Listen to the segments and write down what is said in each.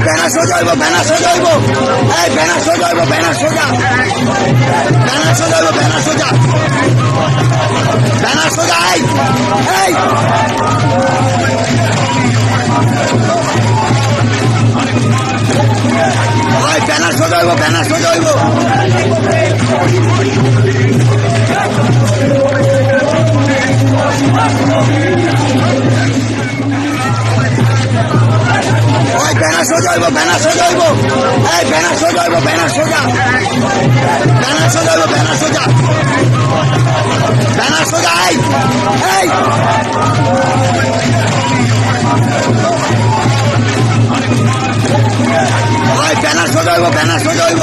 Banner সোজা হইব, banner সোজা হইব, এই ব্যানার সোজা হইব, ব্যানার সোজা, ব্যানার সোজা হইব, ব্যানার সোজা, ব্যানার সোজা, এই ব্যানার সোজা হইব, ব্যানার সোজা হইব, ব্যানার সোজা হইব, ব্যানার সোজা হইব, এই ব্যানার সোজা হইব, ব্যানার সোজা, ব্যানার সোজা হইব, ব্যানার সোজা, ব্যানার সোজা, এই ব্যানার সোজা হইব, ব্যানার সোজা হইব,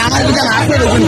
আমার বিচার আসতে দেখুন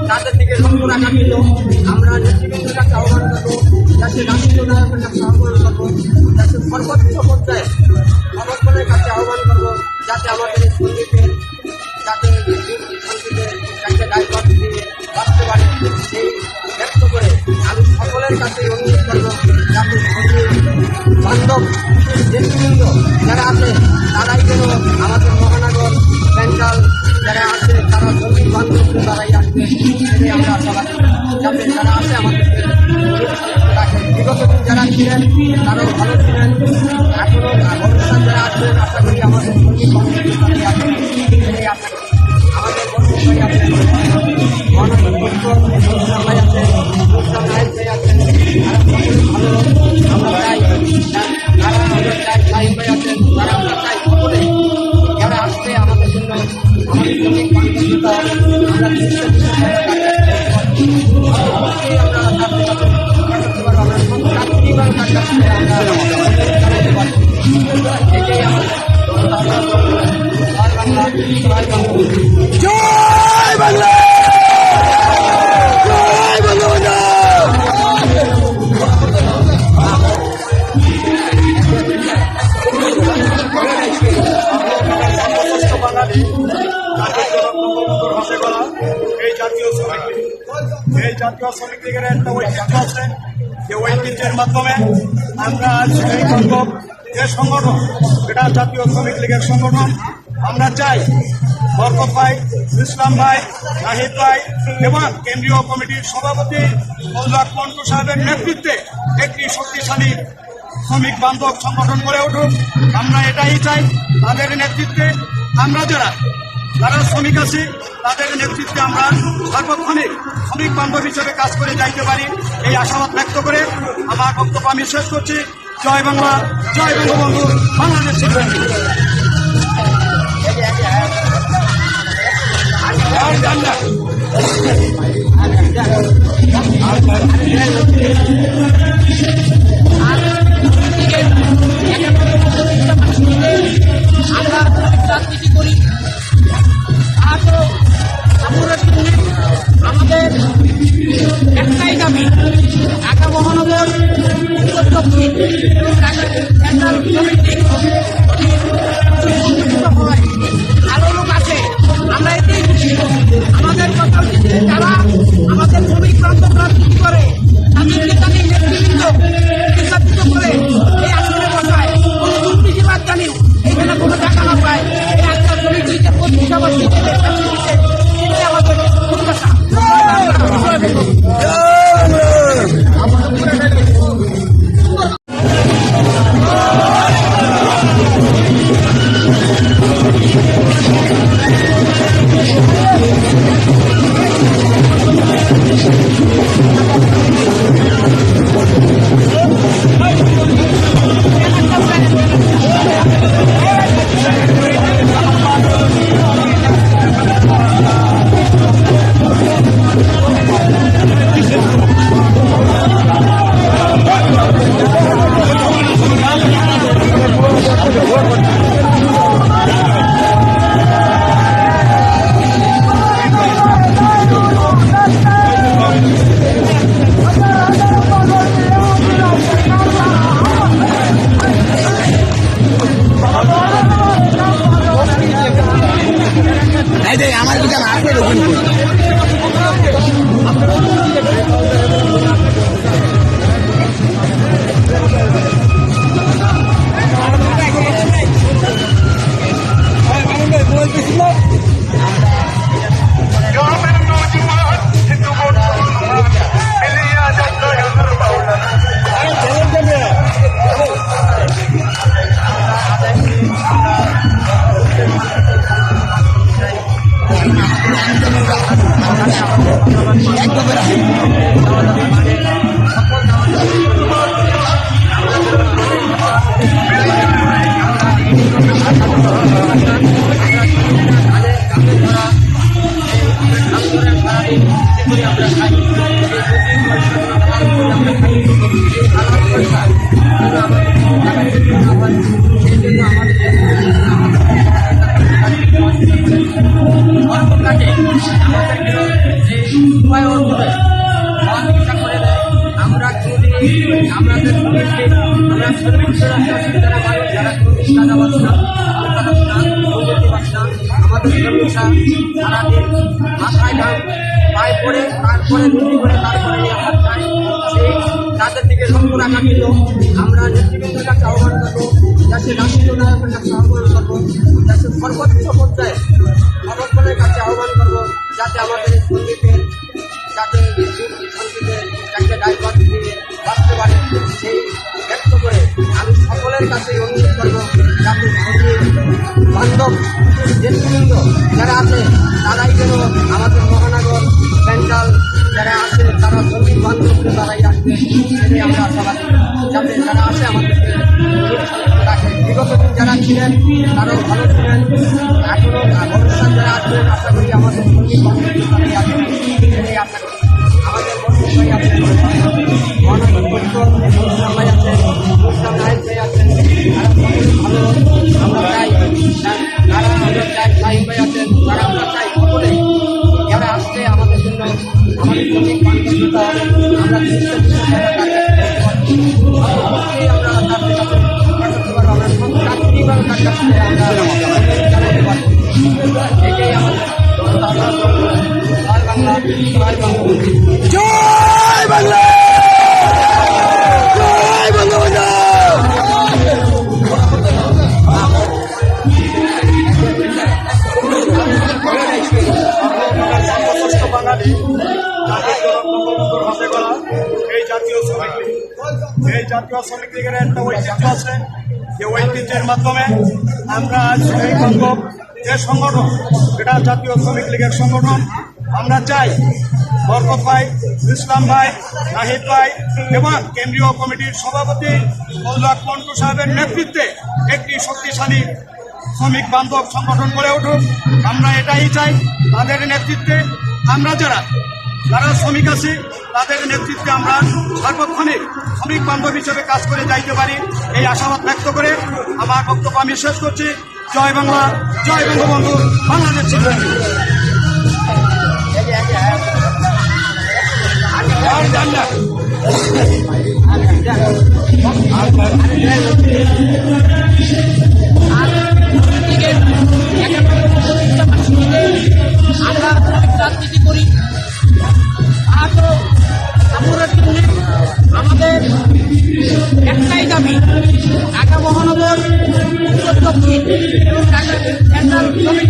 তাদের দিকে লক্ষ্য রাখা ছিল। আমরা নেতৃবৃন্দের কাছে আহ্বান করবো, যাতে রাষ্ট্রীয় নায়কের কাছে আহ্বান করবো, যাতে সর্বোচ্চ পর্যায়ে সমর্থনের কাছে আহ্বান করবো, যাতে আমাদের এই সঙ্গীতের যাতে একটা দায়িত্ব দিয়ে বাঁচতে পারে সেই ব্যক্ত করে আমি সকলের কাছে অনুরোধ করবো, যাতে বান্ধব নেতৃবৃন্দ যারা আছে তারাই যেন আমাদের মহানগর সেন্ট্রাল যারা আছে তারা সঙ্গীত বান্ধব তারাই আসবে, সেটাই আমরা আশা করি। যাতে যারা আছে আমাদেরকে বিগত দিন যারা ছিলেন তারাও ভালো ছিলেন, এখনও ভবিষ্যৎ যারা আসবেন আশা করি আমাদের সঙ্গীত বান্ধব তারাই আসবে, সেটাই আশা করি। আমাদের বর্তমানে আছে মহানগর ভাই আছে, ভাই আছেন, ভালো আমরা চাই, যারা আমরা চাই সাহিব ভাই আছেন, তারা আমরা চাই সকলে যারা আসবে আমাদের জন্য আমাদের সঙ্গীত বান্ধবতা আমরা জয় বাংলা। জয় বাংলা। জাতীয় শ্রমিক লীগের একটা ঐতিহ্য আছে, যে ঐতিহ্যের মাধ্যমে আমরা আজ এই বান্ধব যে সংগঠন, এটা জাতীয় শ্রমিক লীগের সংগঠন। আমরা চাই বরকত ভাই, ইসলাম ভাই, নাহিদ ভাই এবং কেন্দ্রীয় কমিটির সভাপতি ফৌজদার মন্টু সাহেবের নেতৃত্বে একটি শক্তিশালী শ্রমিক বান্ধব সংগঠন গড়ে উঠুক। আমরা এটাই চাই, তাদের নেতৃত্বে আমরা যারা শ্রমিক আছি তাদের নেতৃত্বে আমরা সার্বক্ষণিক শ্রমিক বান্ধব হিসেবে কাজ করে যাইতে পারি, এই আশাবাদ ব্যক্ত করে আমার বক্তব্য আমি শেষ করছি। জয় বাংলা, জয় বঙ্গবন্ধু, বাংলাদেশ রাজনীতি করি আমাদের একটাই দাবি, ঢাকা মহানগর দক্ষিণ ভালো লোক আছে, আমরা এতেই খুশি। আমাদের কথা হচ্ছে যারা আমাদের শ্রমিক বান্ধব রাজনীতি করে তাদেরকে তাদের নেতৃবৃন্দ নির্বাচিত করে এই আসনে বসায়, কোনো দুর্নীতিবাদ জানিও এখানে কোনো টাকা না পায়, এই একটা শ্রমিক লীগের প্রতিষ্ঠাবাদ এটাই আমাদের প্রত্যাশা। আমার দোকান আছে আমাদের আমরা শ্রমিক যারা আমাদের শ্রমিকরা সারাদিন মাথায় ঘাম পায়ে পড়ে তারপরে রুটি করে তারপরে নিরাপদ খায়, সেই তাদের দিকে লক্ষ্য রাখা কিন্তু আমরা নেতৃবৃন্দের কাছে আহ্বান করবো, দেশের রাষ্ট্রীয় নায়কের কাছে আহ্বান করবো, দেশের সর্বোচ্চ পর্যায়ে সংগঠনের কাছে আহ্বান করবো, যাতে আমাদের সঙ্গীতের যাতে সঙ্গীতের একটা দায়িত্ব দিয়ে বাঁচতে পারে, সেই ব্যক্ত করে আমি সকলের কাছে অনুরোধ করবো যাতে সঙ্গীত বান্ধব নেতৃবৃন্দ যারা আছে তারাই যেন আমাদের মহানগর সেন্ট্রাল যারা আছে তারা সঙ্গীত বান্ধবকে তারাই আসবে, সেটাই আমরা আশাবাদী, যাতে যারা আছে আমাদেরকে রাখে। বিগত দিন যারা ছিলেন তারাও ভালো ছিলেন, এখনও ভবিষ্যৎ যারা আসবেন আশা করি আমাদের সঙ্গীত বান্ধবকে তারাই আসবে, সেটাই আশা করি। আমাদের বর্তমানে আছে মহানগর পরিষদ ভাই আছেন, মুসলাম নাহিদ ভাই আছেন, ভালো আমরা চাই, যারা আমরা চাই সাহিব ভাই আছেন, যারা আমরা চাই সকলে যারা আসছে আমাদের জন্য আমাদের শ্রমিক বান্ধবতা আমরা আমরা তাদের কাছে আমরা চাকরিভাবে তার কাছে আমরা জানাতে পারি, এটাই আমাদের জয় বাংলা, জয় বাংলা। জাতীয় শ্রমিক লীগের একটা ঐতিহ্য আছে, যে ঐতিহ্যের মাধ্যমে আমরা আজ শ্রমিক বান্ধব যে সংগঠন, এটা জাতীয় শ্রমিক লীগের সংগঠন। আমরা চাই বরকত ভাই, ইসলাম ভাই, নাহিদ ভাই এবং কেন্দ্রীয় কমিটির সভাপতি মৌলাক মন্টু সাহেবের নেতৃত্বে একটি শক্তিশালী শ্রমিক বান্ধব সংগঠন গড়ে উঠুক। আমরা এটাই চাই, তাদের নেতৃত্বে আমরা যারা শ্রমিক আছি তাদের নেতৃত্বে আমরা সার্বক্ষণিক শ্রমিক বান্ধব হিসেবে কাজ করে যাইতে পারি, এই আশাবাদ ব্যক্ত করে আমার বক্তব্য আমি শেষ করছি। জয় বাংলা, জয় বঙ্গবন্ধু, বাংলাদেশ জিন্দাবাদ। আমরা রাজনীতি করি, তো আমাদের একটাই দাবি, ঢাকা মহানগর উত্তর দক্ষিণ এবং ঢাকা সেন্ট্রাল শ্রমিক